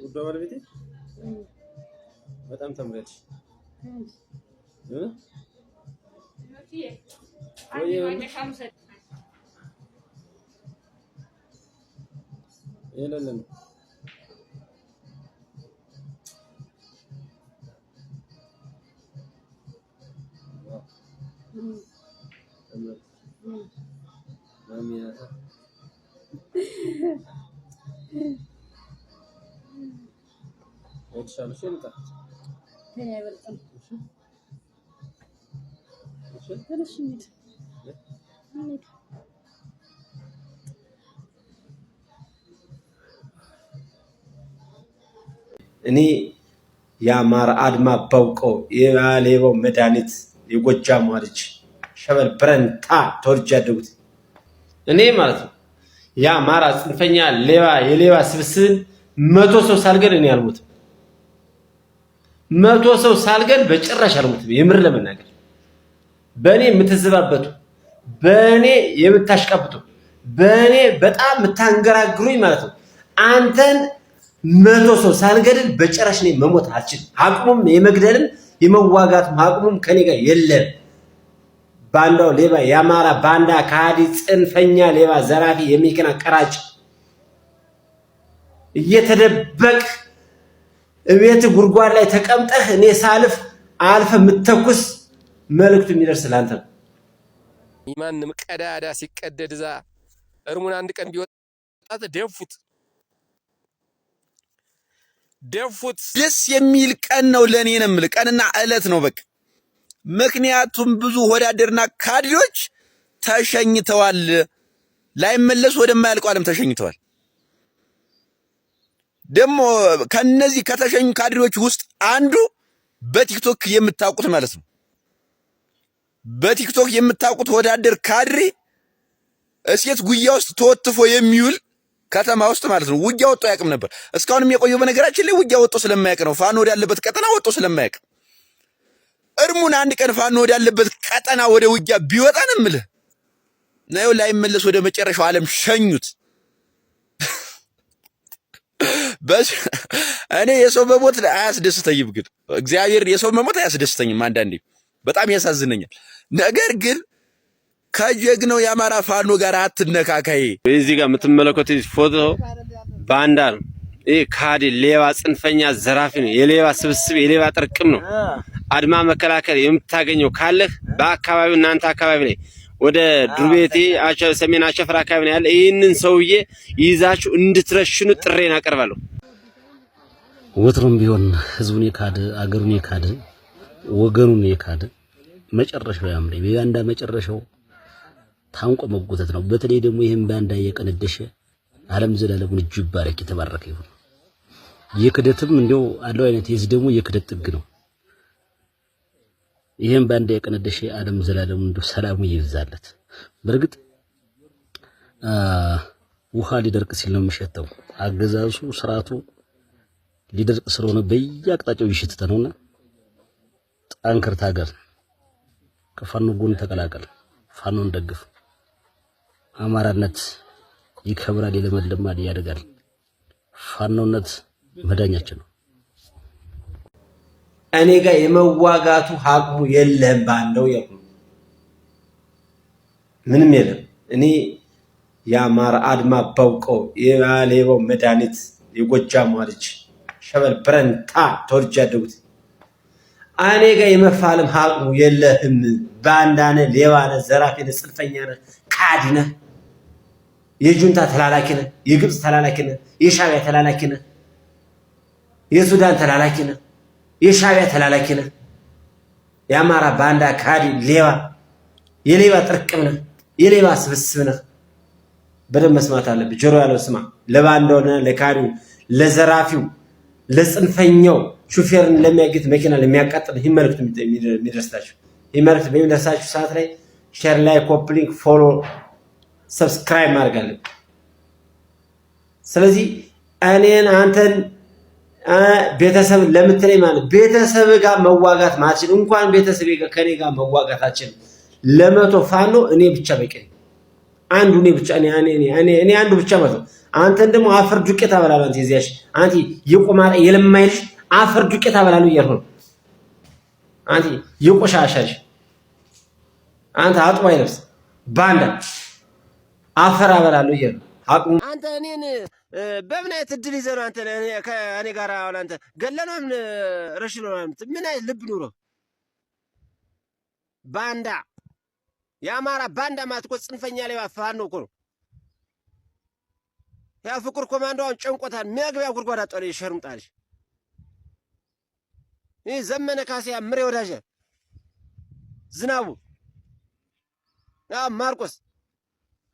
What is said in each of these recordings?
ውዷ ባለቤቴ በጣም ተምረች የለለም ወጥሻለሽ እንታ እኔ አይበልጥም እኔ ያማረ አድማ ባውቀው የባሌው መድኃኒት የጎጃም ልጅ ሸበል ብረንታ ተወርጅ ያደጉት እኔ ማለት ነው። ያማራ ጽንፈኛ ሌባ የሌባ ስብስብ 100 ሰው ሳልገል እኔ አልሞትም። 100 ሰው ሳልገል በጭራሽ አልሞትም። የምር ለመናገር በእኔ የምትዘባበቱ በእኔ የምታሽቃብጡ በእኔ በጣም የምታንገራግሩኝ ማለት ነው። አንተን 100 ሰው ሳልገድል በጭራሽ እኔ መሞት አልችልም። አቅሙም የመግደልም የመዋጋትም አቅሙም ከኔ ጋር የለም። ባንዳው ሌባ ያማራ ባንዳ ካዲ ጽንፈኛ ሌባ ዘራፊ የሚከና ቀራጭ እየተደበቅ እቤት ጉርጓድ ላይ ተቀምጠህ እኔ ሳልፍ አልፈ ምትተኩስ መልእክቱ የሚደርስ ላንተ ነው። ማንም ቀዳዳ ሲቀደድ ዛ እርሙን አንድ ቀን ቢወጣት ደፉት ደስ የሚል ቀን ነው ለኔ ነው የምልህ። ቀንና ዕለት ነው በቃ። ምክንያቱም ብዙ ወዳደርና ካድሬዎች ተሸኝተዋል። ላይመለሱ ወደማያልቀው ዓለም ተሸኝተዋል። ደግሞ ከነዚህ ከተሸኙ ካድሬዎች ውስጥ አንዱ በቲክቶክ የምታውቁት ማለት ነው። በቲክቶክ የምታውቁት ወዳደር ካድሬ እሴት ጉያ ውስጥ ተወትፎ የሚውል ከተማ ውስጥ ማለት ነው። ውጊያ ወጥቶ ያቅም ነበር። እስካሁንም የቆየው በነገራችን ላይ ውጊያ ወጥቶ ስለማያቅ ነው። ፋኖ ወዳለበት ቀጠና ወጥቶ ስለማያቅ እርሙን አንድ ቀን ፋኖ ወዳለበት ቀጠና ወደ ውጊያ ቢወጣን እምልህ ነው ላይመለስ ወደ መጨረሻው ዓለም ሸኙት። እኔ የሰው መሞት አያስደስተኝም፣ ግን እግዚአብሔር የሰው መሞት አያስደስተኝም። አንዳንዴ በጣም ያሳዝነኛል። ነገር ግን ከጀግናው የአማራ ፋኖ ጋር አትነካካይ። እዚህ ጋር የምትመለከቱት ፎቶ ባንዳ ነው። ይሄ ካዲ ሌባ ጽንፈኛ ዘራፊ ነው። የሌባ ስብስብ የሌባ ጥርቅም ነው። አድማ መከላከል የምታገኘው ካለህ በአካባቢው እናንተ አካባቢ ላይ ወደ ዱርቤቴ ሰሜን አቸፈር አካባቢ ነው ያለ። ይህንን ሰውዬ ይዛችሁ እንድትረሽኑ ጥሬን አቀርባለሁ። ወትሮም ቢሆን ህዝቡን የካደ አገሩን የካደ ወገኑን የካደ መጨረሻው ያምሬ በባንዳ መጨረሻው ታንቆ መጎተት ነው። በተለይ ደግሞ ይሄን ባንዳ የቀነደሸ ዓለም ዘላለሙን እጅ ይባረክ የተባረከ ይሁን። የክደትም እንደው አለው አይነት የዚህ ደግሞ የክደት ጥግ ነው። ይሄን ባንዳ የቀነደሸ ዓለም ዘላለሙን እንደው ሰላሙ ይብዛለት። በርግጥ ውሃ ሊደርቅ ሲል ነው የሚሸተው። አገዛዙ ስርዓቱ ሊደርቅ ስለሆነ በየአቅጣጫው ይሽተተ ነውና ጠንክር ታገል፣ ከፋኖ ጎን ተቀላቀል፣ ፋኖን ደግፍ። አማራነት ይከብራል፣ ይለመልማል፣ ያደጋል። ፋኖነት መዳኛችን ነው። እኔ ጋር የመዋጋቱ አቅሙ የለም ባንዳው ያቁ ምንም የለም። እኔ ያማራ አድማ ባውቀው የባሌው መድኃኒት የጎጃም ልጅ ሸበል ብረንታ ተወርጅ ያደጉት እኔ ጋር የመፋለም አቅሙ የለህም። ባንዳነ ሌባነ ዘራፊነ ጽንፈኛነ ካዲነ የጁንታ ተላላኪነ የግብጽ ተላላኪነ የሻቢያ ተላላኪነ የሱዳን ተላላኪነ የሻቢያ ተላላኪነ ያማራ ባንዳ ካዲ ሌባ የሌባ ጥርቅም ነህ፣ የሌባ ስብስብ ነህ። በደንብ መስማት አለብህ። ጆሮ ያለው ስማ። ለባንዳውና ለካዲው ለዘራፊው ለጽንፈኛው ሹፌርን ለሚያግት መኪና ለሚያቃጥል ይመልክቱ የሚደርሳችሁ ይመልክቱ በሚደርሳችሁ ሰዓት ላይ ሼር ላይ ኮፕሊንግ ፎሎ ሰብስክራይብ ማድረግ አለብህ። ስለዚህ እኔን አንተን ቤተሰብ ለምትለኝ ማለት ቤተሰብ ጋር መዋጋት ማችል እንኳን ቤተሰብ ጋር ከኔ ጋር መዋጋታችን ለመቶ ፋኖ እኔ ብቻ በቂ አንዱ እኔ ብቻ እኔ አንዱ ብቻ ማለት አንተን ደግሞ አፈር ዱቄት አበላለሁ። አንተ እዚያሽ አንተ የቆማጣ የለማይልሽ አፈር ዱቄት አበላለሁ እያልኩ ነው። አንተ የቆሻሻሽ አንተ አጥቦ አይለብስ ባንዳ አፈር አበላለሁ እያልኩ አንተ እኔን በምን አይነት እድል ይዘህ ነው አንተ ከእኔ ጋር አሁን አንተ ገለነው ረሽኖ ምን አይነት ልብ ኑሮ ባንዳ የአማራ ባንዳ ማለት እኮ ጽንፈኛ ላይ ፋኖ እኮ ነው። ያ ፍቅር ኮማንዶውን ጨንቆታል። መግቢያ ጉድጓድ አጣለ ይሸርምጣልሽ። ይህ ዘመነ ካሴያ ምሬ ወዳጀ ዝናቡ ማርቆስ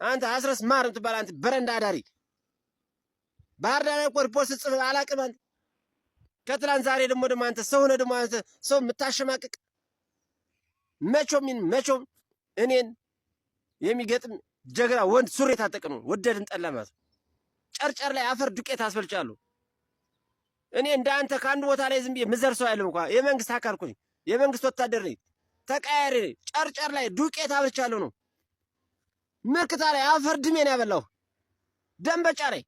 አንተ አስረስ ማር የምትባል አንተ በረንዳ አዳሪ ባህር ዳር እኮ ሪፖርት ጽፍ አላቅም። አንተ ከትላንት ዛሬ ደግሞ አንተ ሰው ነህ ደግሞ አንተ ሰው የምታሸማቅቅ መቾም እኔን የሚገጥም ጀግና ወንድ ሱሪ የታጠቀ ነው። ወደድን ጠላ ማለት ጨርጨር ላይ አፈር ዱቄት አስፈልጫለሁ። እኔ እንደ አንተ ከአንድ ቦታ ላይ ዝም ብዬ ምዘርሰው አይደለም እንኳን የመንግስት አካል እኮ ነኝ። የመንግስት ወታደር ነኝ። ተቀያሪ ጨርጨር ላይ ዱቄት አብልቻለሁ ነው። ምርክታ ላይ አፈር ድሜን ያበላሁ ደንበጫ ላይ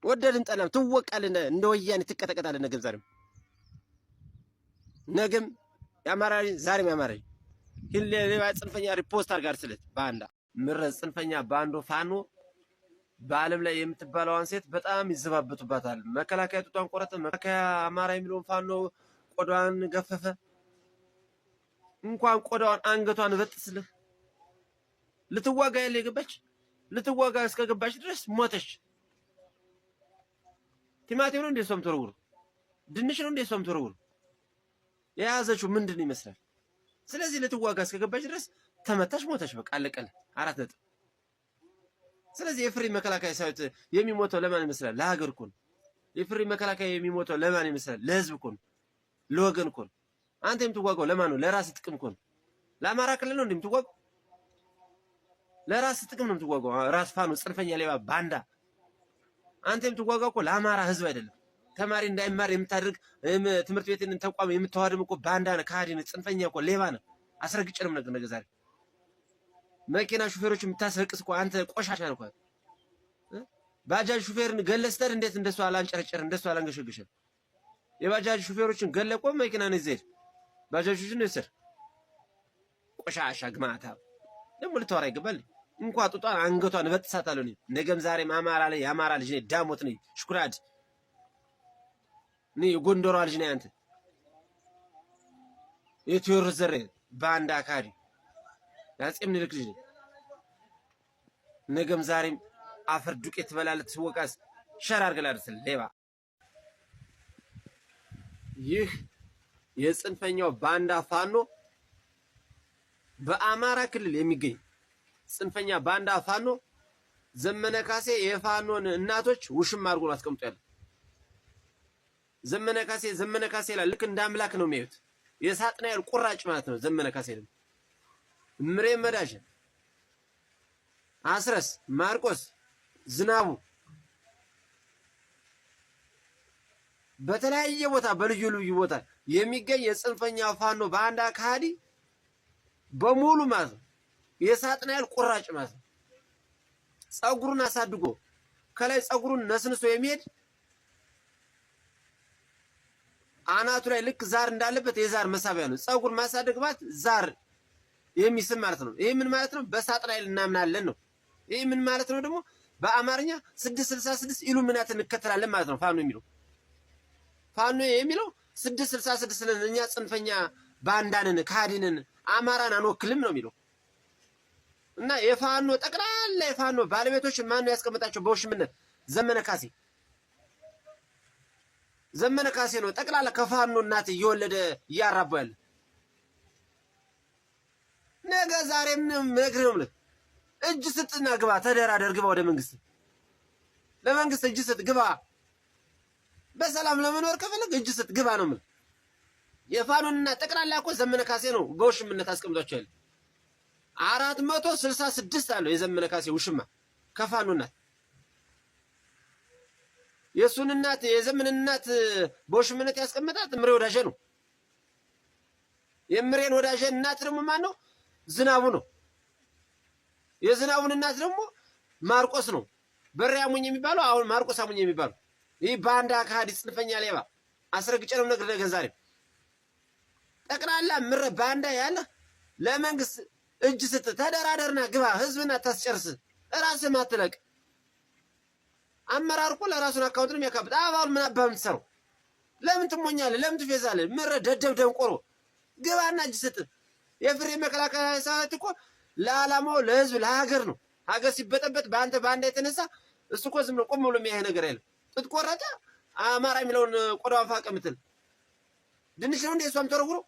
ወደድን ጠላም ትወቃለህ። እንደ ወያኔ ትቀጠቀጣለህ። ነገም ዛሬም ነገም ያማራ ዛሬም ያማራ ሌባ ጽንፈኛ ሪፖስት አድርጋር ስለት ባንዳ ምረጽ ጽንፈኛ ባንዶ ፋኖ በዓለም ላይ የምትባለዋን ሴት በጣም ይዘባበቱባታል። መከላከያ ጡቷን ቆረጠ። መከላከያ አማራ የሚለውን ፋኖ ቆዳዋን ገፈፈ። እንኳን ቆዳዋን አንገቷን በጥስልህ ልትዋጋ ያለ የገባች ልትዋጋ እስከገባች ድረስ ሞተች። ቲማቲም ነው እንደ ሶም ተረውሩ ድንሽ ነው እንደ ሶም ተረውሩ የያዘችው ምንድን ይመስላል? ስለዚህ ልትዋጋ እስከገባች ድረስ ተመታች፣ ሞተች። በቃ አለቀለ። 4 ነጥብ። ስለዚህ የፍሪ መከላከያ ሰራዊት የሚሞተው ለማን ይመስላል? ለሀገር እኮ ነው። የፍሪ መከላከያ የሚሞተው ለማን ይመስላል? ለህዝብ እኮ ነው፣ ለወገን እኮ ነው። አንተ የምትዋጋው ለማን ነው? ለራስ ጥቅም እኮ ነው። ለአማራ ክልል ነው እንደምትዋጋው፣ ለራስ ጥቅም ነው የምትዋጋው። ራስ ፋኖ ጽንፈኛ ሌባ ባንዳ። አንተ የምትዋጋው እኮ ለአማራ ህዝብ አይደለም። ተማሪ እንዳይማር የምታደርግ ትምህርት ቤትን ተቋም የምታዋድም እኮ ባንዳ ነህ፣ ከሃዲ ነህ፣ ጽንፈኛ እኮ ሌባ ነህ። አስረግጬ ነው ነገ ዛሬ መኪና ሹፌሮች የምታስረቅስ እኮ አንተ ቆሻሻ ነህ እኮ። ባጃጅ ሹፌርን ገለስተር እንዴት እንደሱ አላንጨረጨር እንደሱ አላንገሸገሸ? የባጃጅ ሹፌሮችን ገለቆ መኪና ነው ይዘህ ባጃጆችን ነው ይሰር ቆሻሻ ግማታ ደግሞ ልታወራ ይገባል። እንኳን ጡጧን አንገቷን በጥሳታለሁ። ነገም ዛሬም አማራ ላይ የአማራ ልጅ ነኝ፣ ዳሞት ነኝ፣ ሽኩራድ ነኝ፣ ጎንደሯ ልጅ ነኝ። አንተ የቴዎድሮስ ዘር ባንዳ አካሪ ያጼ ምኒልክ ልጅ ነኝ። ነገም ዛሬም አፈር ዱቄት ትበላለህ። ትወቃስ ሸር አድርገህ ላድርስ ሌባ። ይህ የጽንፈኛው ባንዳ ፋኖ በአማራ ክልል የሚገኝ ጽንፈኛ ባንዳ ፋኖ ዘመነ ካሴ የፋኖን እናቶች ውሽም አድርጎ አስቀምጧል። ዘመነ ካሴ ላይ ልክ እንደ አምላክ ነው የሚያዩት። የሳጥናኤል ቁራጭ ማለት ነው ዘመነ ካሴ ነው። ምሬ መዳሽ፣ አስረስ፣ ማርቆስ፣ ዝናቡ በተለያየ ቦታ በልዩ ልዩ ቦታ የሚገኝ የጽንፈኛ ፋኖ ባንዳ ካዲ በሙሉ ማለት ነው የሳጥናኤል ቁራጭ ማለት ነው። ጸጉሩን አሳድጎ ከላይ ጸጉሩን ነስንሶ የሚሄድ አናቱ ላይ ልክ ዛር እንዳለበት የዛር መሳቢያ ነው። ጸጉር ማሳደግ ማለት ዛር የሚስም ማለት ነው። ይሄ ምን ማለት ነው? በሳጥናኤል እናምናለን ነው። ይሄ ምን ማለት ነው ደግሞ? በአማርኛ 666 ኢሉሚናት እንከተላለን ማለት ነው። ፋኖ የሚለው 666 እኛ ጽንፈኛ ባንዳንን ካዲንን አማራን አንወክልም ነው የሚለው። እና የፋኖ ጠቅላላ የፋኖ ባለቤቶች ማን ነው ያስቀመጣቸው በውሽምነት? ዘመነ ካሴ ነው ጠቅላላ ከፋኖ እናት እየወለደ እያራባ ያለ። ነገ ዛሬ ምንም ነግረው እጅ ስጥና ግባ፣ ተደራደር፣ ግባ ወደ መንግስት፣ ለመንግስት እጅ ስጥ ግባ። በሰላም ለመኖር ከፈለግ እጅ ስጥ ግባ ነው ማለት። የፋኖንና ጠቅላላ እኮ ዘመነ ካሴ ነው በውሽምነት አስቀምጧቸው ያለ። 466 አለው የዘመነ ካሴ ውሽማ ከፋኖ እናት። የሱን እናት የዘመነ እናት በውሽምነት ያስቀመጣት ምሬ ወዳጀ ነው። የምሬን ወዳጀ እናት ደግሞ ማን ነው? ዝናቡ ነው። የዝናቡን እናት ደግሞ ማርቆስ ነው። በሬ አሙኝ የሚባለው አሁን ማርቆስ አሙኝ የሚባለው ይህ ባንዳ ከሃዲ ጽንፈኛ ሌባ አስረግጬ ነው ነገር ዛሬ ጠቅላላ ምረ ባንዳ ያለ ለመንግስት እጅ ስጥ ተደራደርና ግባ ህዝብና ታስጨርስ ራስህ ማትለቅ አመራር እኮ ለራሱን አካውንት ነው የሚያካብት። አባል ምን አባም ትሰሩ ለምን ትሞኛለህ? ለምን ትፌዛለህ? ምረ ደደብ ደንቆሮ ግባና እጅ ስጥ። የፍሬ መከላከያ ሰራዊት እኮ ለዓላማው ለህዝብ ለሀገር ነው። ሀገር ሲበጠበጥ በአንተ ባንዳ የተነሳ እሱ እኮ ዝም ብሎ ቆም ብሎ የሚያይ ነገር የለም። ጥጥ ቆረጠ አማራ የሚለውን ቆዳዋን ፋቀ ምትል ድንች ነው እንዴ እሷም ተወረውሮ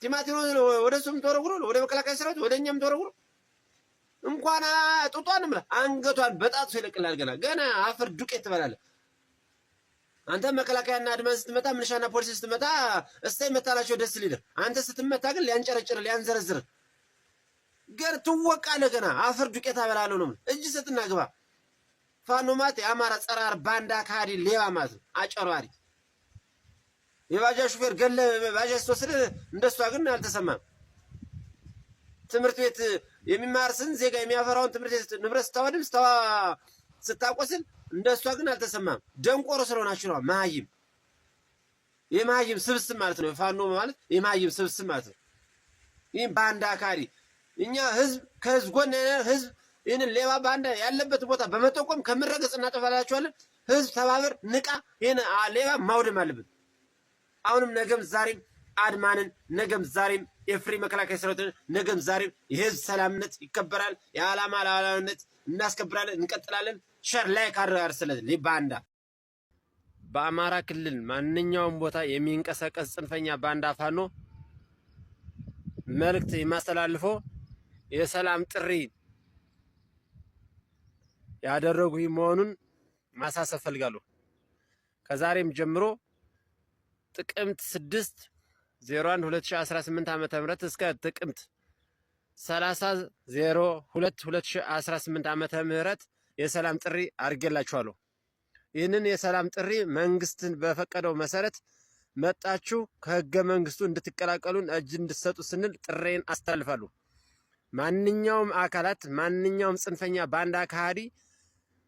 ቲማቲም ነው ወደ እሱም ተወረውሮ ወደ መከላከያ ሰራዊት ወደ እኛም ተወረውሮ እንኳን ጡጧንም አንገቷን በጣጥሶ ይለቅላል። ገና አፈር ዱቄት ትበላለህ አንተ። መከላከያና አድማ ስትመታ ምንሻና ፖሊስ ስትመታ እስተይ መታላቸው ደስ ሊልህ፣ አንተ ስትመታ ግን ሊያንጨረጭር ሊያንዘረዝር ገር ትወቃለህ። ገና አፈር ዱቄት አበላለሁ ነው። እጅ ስጥና ግባ። ፋኖ ማለት የአማራ ጸራር ባንዳ ካዲ ሌባ ማለት ነው። አጨሯሪ የባጃጅ ሹፌር ገለ ባጃጅ ተወስደ እንደሷ ግን አልተሰማም። ትምህርት ቤት የሚማርስን ዜጋ የሚያፈራውን ትምህርት ቤት ንብረት ስታወድም ስታቆስል እንደሷ ግን አልተሰማም። ደንቆሮ ስለሆናችሁ ነው። መሀይም የመሀይም ስብስብ ማለት ነው። ፋኖ ማለት የመሀይም ስብስብ ማለት ነው። ይህም ባንዳ ካዲ እኛ ህዝብ ከህዝብ ጎን ህዝብ ይህንን ሌባ ባንዳ ያለበት ቦታ በመጠቆም ከምረገጽ እናጠፋላችኋለን። ህዝብ ተባበር፣ ንቃ። ይህን ሌባ ማውደም አለብን። አሁንም ነገም ዛሬም አድማንን፣ ነገም ዛሬም የፍሪ መከላከያ ሰራዊትን፣ ነገም ዛሬም የህዝብ ሰላምነት ይከበራል። የዓላማ ሉዓላዊነት እናስከብራለን፣ እንቀጥላለን። ሸር ላይ ካረጋር ስለዚህ ባንዳ በአማራ ክልል ማንኛውም ቦታ የሚንቀሳቀስ ጽንፈኛ ባንዳ ፋኖ መልእክት የማስተላልፈው የሰላም ጥሪ ያደረጉ መሆኑን ማሳሰብ ፈልጋለሁ። ከዛሬም ጀምሮ ጥቅምት 6 01 2018 ዓ.ም እስከ ጥቅምት 30 02 2018 ዓ.ም የሰላም ጥሪ አድርጌላችኋለሁ። ይህንን የሰላም ጥሪ መንግስትን በፈቀደው መሰረት መጣችሁ ከህገ መንግስቱ እንድትቀላቀሉን እጅ እንድትሰጡ ስንል ጥሬን አስተላልፋለሁ። ማንኛውም አካላት ማንኛውም ጽንፈኛ ባንዳ ካሃዲ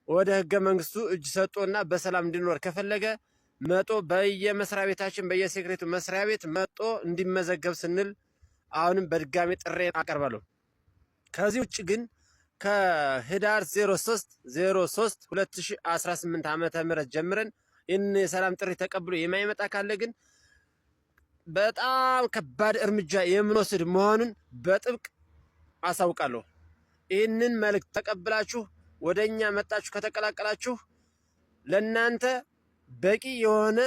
ወደ ህገ መንግስቱ እጅ ሰጦና በሰላም እንዲኖር ከፈለገ መጦ በየመስሪያ ቤታችን በየሴክሬቱ መስሪያ ቤት መጦ እንዲመዘገብ ስንል አሁንም በድጋሚ ጥሬን አቀርባለሁ። ከዚህ ውጭ ግን ከህዳር 03 2018 ዓ.ም ጀምረን ይህን የሰላም ጥሪ ተቀብሎ የማይመጣ ካለ ግን በጣም ከባድ እርምጃ የምንወስድ መሆኑን በጥብቅ አሳውቃለሁ። ይህንን መልእክት ተቀብላችሁ ወደኛ መጣችሁ ከተቀላቀላችሁ ለናንተ በቂ የሆነ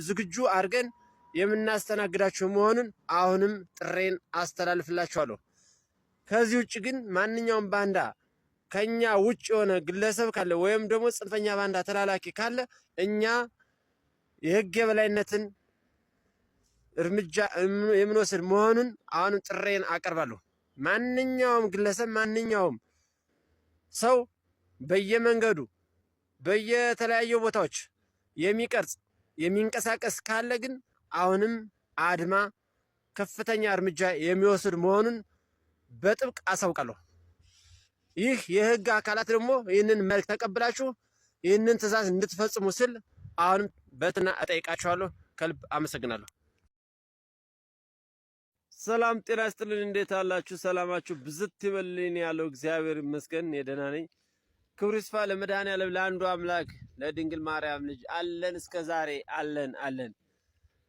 ዝግጁ አድርገን የምናስተናግዳችሁ መሆኑን አሁንም ጥሬን አስተላልፍላችኋለሁ። ከዚህ ውጭ ግን ማንኛውም ባንዳ ከኛ ውጭ የሆነ ግለሰብ ካለ ወይም ደግሞ ጽንፈኛ ባንዳ ተላላኪ ካለ እኛ የህግ የበላይነትን እርምጃ የምንወስድ መሆኑን አሁንም ጥሬን አቀርባለሁ። ማንኛውም ግለሰብ ማንኛውም ሰው በየመንገዱ በየተለያዩ ቦታዎች የሚቀርጽ የሚንቀሳቀስ ካለ ግን አሁንም አድማ ከፍተኛ እርምጃ የሚወስድ መሆኑን በጥብቅ አሳውቃለሁ። ይህ የህግ አካላት ደግሞ ይህንን መልእክት ተቀብላችሁ ይህንን ትዕዛዝ እንድትፈጽሙ ስል አሁንም በትና እጠይቃችኋለሁ። ከልብ አመሰግናለሁ። ሰላም ጤና ይስጥልን። እንዴት አላችሁ? ሰላማችሁ ብዝት ይበልልኝ። ያለው እግዚአብሔር ይመስገን ደህና ነኝ። ክብር ይስፋ ለመድኃኔዓለም ለአንዱ አምላክ ለድንግል ማርያም ልጅ አለን እስከ ዛሬ አለን።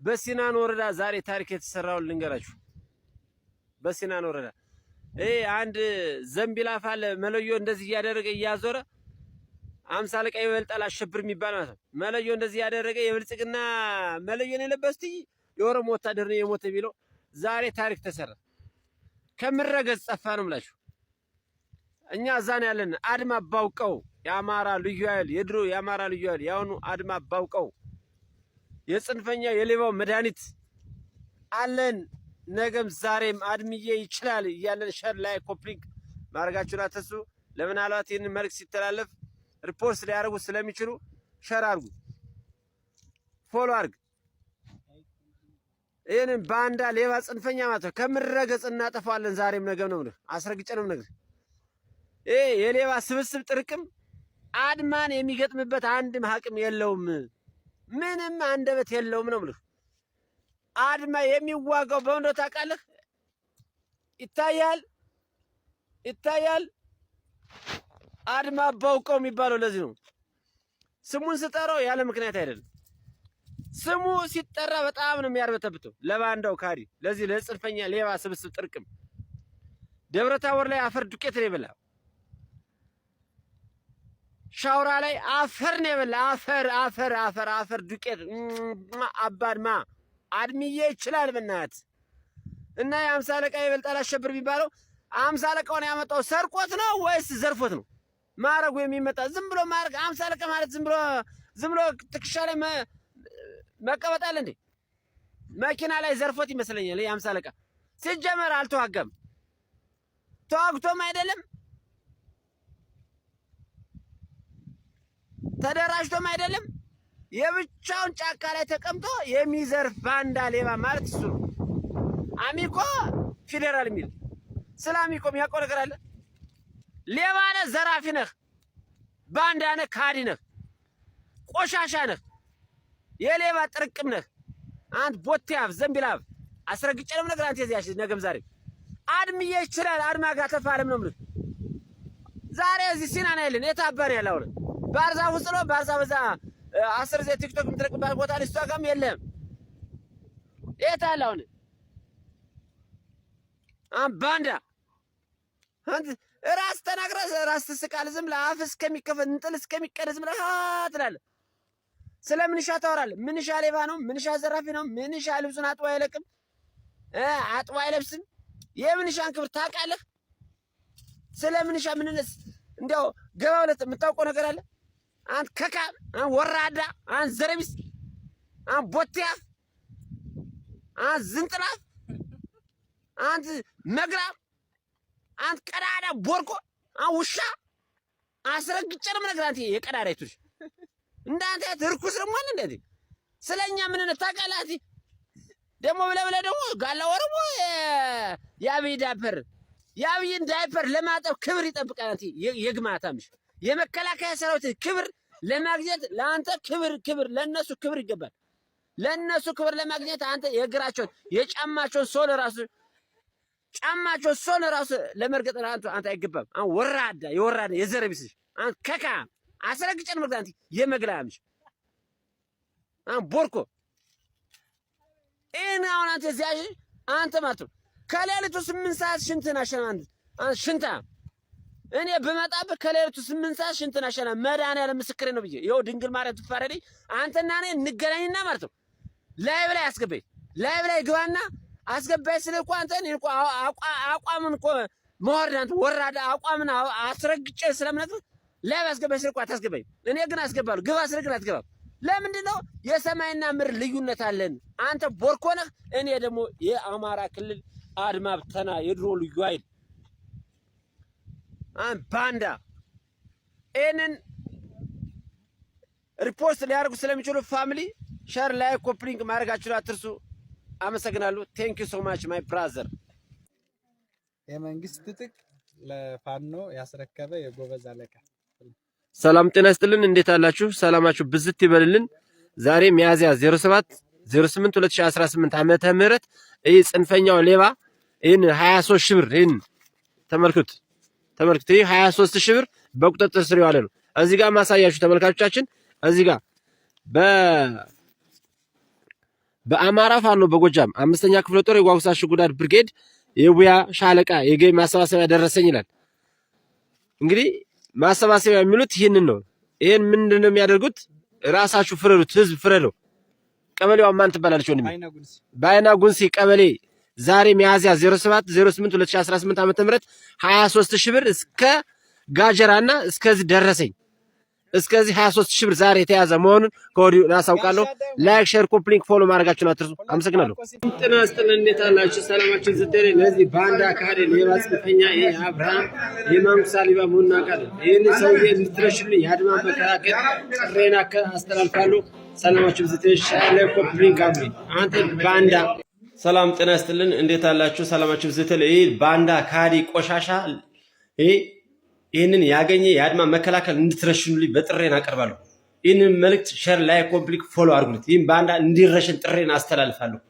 በሲናን ወረዳ ዛሬ ታሪክ የተሰራውን ልንገራችሁ። በሲናን ወረዳ አንድ ዘንቢል አፋለ መለዮ እንደዚህ እያደረገ እያዞረ 50 አለቃ ይበልጣል አሸብር የሚባል ማለት ነው። መለዮ እንደዚህ ያደረገ የብልጽግና መለዮን የለበስቲ የኦሮሞ ወታደር ነው የሞተ ቢለው ዛሬ ታሪክ ተሰራ። ከምረገጽ ጠፋ ነው የምላችሁ። እኛ እዛ ነው ያለን። አድማ ባውቀው የአማራ ልዩ ኃይል የድሮ የአማራ ልዩ ኃይል ያሁኑ አድማ ባውቀው የጽንፈኛ የሌባው መድኃኒት አለን። ነገም ዛሬም አድምዬ ይችላል እያለን ሸር ላይ ኮፕሊንግ ማድረጋችሁን አትርሱ። ለምናልባት ይህንን መልእክት ሲተላለፍ ሪፖርት ሊያደርጉ ስለሚችሉ ሸር አድርጉ፣ ፎሎ አድርግ። ይሄንን ባንዳ ሌባ ጽንፈኛ ማለት ነው ከምረገጽ እናጠፋዋለን ዛሬም ነገም ነው የምልህ አስረግጬ ነው የምነግርህ ይሄ የሌባ ስብስብ ጥርቅም አድማን የሚገጥምበት አንድም አቅም የለውም ምንም አንደበት የለውም ነው የምልህ አድማ የሚዋጋው በእንዶ ታውቃለህ ይታያል አድማ ባውቀው የሚባለው ለዚህ ነው ስሙን ስጠራው ያለ ምክንያት አይደለም ስሙ ሲጠራ በጣም ነው የሚያርበተብተው ለባንዳው ካዲ ለዚህ ለጽንፈኛ ሌባ ስብስብ ጥርቅም ደብረታቦር ላይ አፈር ዱቄት ነው የበላ ሻውራ ላይ አፈር ነው የበላ አፈር ዱቄት አባድማ አድሚዬ ይችላል በእናት እና የ50 አለቃ ይበልጣል አሸብር የሚባለው 50 አለቃውን ያመጣው ሰርቆት ነው ወይስ ዘርፎት ነው ማረጉ የሚመጣ ዝም ብሎ ማረግ 50 አለቃ ማለት ዝም ብሎ ትክሻ ላይ መቀበጣል እንዴ መኪና ላይ ዘርፎት ይመስለኛል የ50 አለቃ ሲጀመር አልተዋጋም ተዋግቶም አይደለም ተደራጅቶም አይደለም የብቻውን ጫካ ላይ ተቀምጦ የሚዘርፍ ባንዳ ሌባ ማለት እሱ ነው አሚኮ ፌደራል ሚል ሰላሚኮ የሚያውቀው ነገር አለ ሌባ ነህ ዘራፊ ነህ ባንዳ ነህ ካዲ ነህ ቆሻሻ ነህ የሌባ ጥርቅም ነህ አንተ ቦቲያፍ ዘምቢላፍ አስረግጬ ነው ነገር አንተ እዚያሽ ነገም ዛሬ አድምዬ ይችላል አድማ ጋር ተፋለም ነው ማለት ዛሬ እዚህ ሲናና ይልን የታባሪ ያለው ባርዛ ውስጥ ነው ባርዛ በዛ 10 ዘ ቲክቶክ ምትረቅባት ቦታ ኢንስታግራም የለም የታላውን ባንዳ አንተ ራስ ተናግረህ ራስ ተስቃል ዝም ለአፍ እስከሚከፈት እንጥል እስከሚቀደስ ብለህ ትላለህ ስለምንሻ ታወራለህ ምንሻ ሌባ ነው ምንሻ ዘራፊ ነው ምንሻ ልብሱን አጥቦ አይለቅም አጥቦ አይለብስም የምንሻን ክብር ታውቃለህ ስለምንሻ ምንነስ እንደው ገባውለት የምታውቀው ነገር አለ አንተ ከካ አንተ ወራዳ አንተ ዘረቢስ አንተ ቦቲያፍ አንተ ዝንጥላፍ አንተ መግራም አንተ ቀዳዳ ቦርኮ አንተ ውሻ አስረግጬ ነው የምነግርህ አንተ የቀዳዳ ይቱሽ እንዳንተ ትርኩስ ደግሞ አለ እንዴ ስለኛ ምን ታውቃለህ አንተ ደሞ ብለህ ደግሞ ጋላ ወርሞ ያብይን ዳይፐር ለማጠብ ክብር ይጠብቃል አንተ የግማታምሽ የመከላከያ ሰራዊት ክብር ለማግኘት ለአንተ ክብር ለነሱ ክብር ይገባል ለነሱ ክብር ለማግኘት አንተ የእግራቸውን የጫማቸውን ሶል ራሱ ለመርገጥ አንተ አይገባም አሁን ወራዳ የዘረቢስሽ አንተ ከካ አስረግጬ ነው ማለት አንተ የመግላምሽ አንተ ቦርኮ አሁን አንተ እዚያሽ አንተ ማለት ከሌሊቱ 8 ሰዓት ሽንትን አሸናን አንተ ሽንታ እኔ በመጣብህ ከሌሊቱ 8 ሰዓት ሽንትን አሸናን መድኃኒዓለም ምስክሬ ነው ብዬ ይኸው ድንግል ማርያም ትፋረደኝ አንተና እኔ እንገናኝና ማለት ነው ላይቭ ላይ አስገባኝ ላይቭ ላይ ግባና አስገባኝ ስለ እኮ አንተ እኔ እኮ አቋምን እኮ መወርድ አንተ ወራዳ አቋምን አስረግጬ ስለምነግርህ ላይቭ አስገባኝ ስለ እኮ አታስገባኝ እኔ ግን አስገባለሁ ግባ ስለ ግን አትገባም ለምንድን ነው የሰማይና ምድር ልዩነት አለን አንተ ቦርኮ ነህ እኔ ደግሞ የአማራ ክልል አድማ ብተና የድሮ ልዩ ኃይል ባንዳ እነን ሪፖርት ሊያርጉ ስለሚችሉ ፋሚሊ ሼር ላይክ ኮፕሊንግ ማድረጋችሁ አትርሱ አመሰግናለሁ ቴንክ ዩ ሶ ማች ማይ ብራዘር የመንግስት ትጥቅ ለፋኖ ያስረከበ የጎበዝ አለቃ ሰላም ጤና ይስጥልን እንዴት አላችሁ ሰላማችሁ ብዝት ይበልልን ዛሬ ሚያዝያ 08 2018 ዓመተ ምህረት ይህ ጽንፈኛው ሌባ ይህን 23 ሺህ ብር ይህን ተመልክቱ ይህ 23 ሺህ ብር በቁጥጥር ስር ያለ ነው እዚህ ጋር ማሳያችሁ ተመልካቾቻችን እዚህ ጋር በአማራ ፋኖ በጎጃም 5ኛ ክፍለ ጦር የጓጉሳ ሽጉዳድ ብርጌድ የቡያ ሻለቃ የገቢ ማሰባሰቢያ ደረሰኝ ይላል እንግዲህ ማሰባሰቢያ የሚሉት ይሄንን ነው ይሄን ምንድነው የሚያደርጉት ራሳችሁ ፍረዱት ህዝብ ፍረደው ቀበሌው ማን ትባላለች ወንድሜ ባይና ጉንሲ ቀበሌ ዛሬ ሚያዝያ 08 2018 ዓ.ም 23 ሺህ ብር እስከ ጋጀራና እስከዚህ ደረሰኝ እስከዚህ 23 ሺህ ብር ዛሬ የተያዘ መሆኑን ከወዲሁ እናሳውቃለሁ ላይክ ሼር ኮፕሊንክ ፎሎ ማድረጋችሁን አትርሱ አመሰግናለሁ ጤና ይስጥልን እንዴት አላችሁ ሰላማችሁ ዝደረ ለዚህ ባንዳ ካደ ሌባ ጽንፈኛ ይሄ አብርሃም የማንኩሳ ሊባ ሙና ካደ ይሄን ሰውዬ ልትረሽልኝ ያድማ መከራከር ጥሬና አስተላልፋለሁ ሰላማችሁ ዝደረ ሼር ኮፕሊንክ አብሪ አንተ ባንዳ ሰላም ጤና ይስጥልን። እንዴት አላችሁ? ሰላማችሁ ዝትል። ይሄ ባንዳ ካዲ ቆሻሻ ይህንን ያገኘ የአድማ መከላከል እንድትረሽኑልኝ በጥሬን አቀርባለሁ። ይህንን መልእክት ሼር፣ ላይክ፣ ኮምፕሊክ ፎሎ አድርጉት። ይህም ባንዳ እንዲረሽን ጥሬን አስተላልፋለሁ።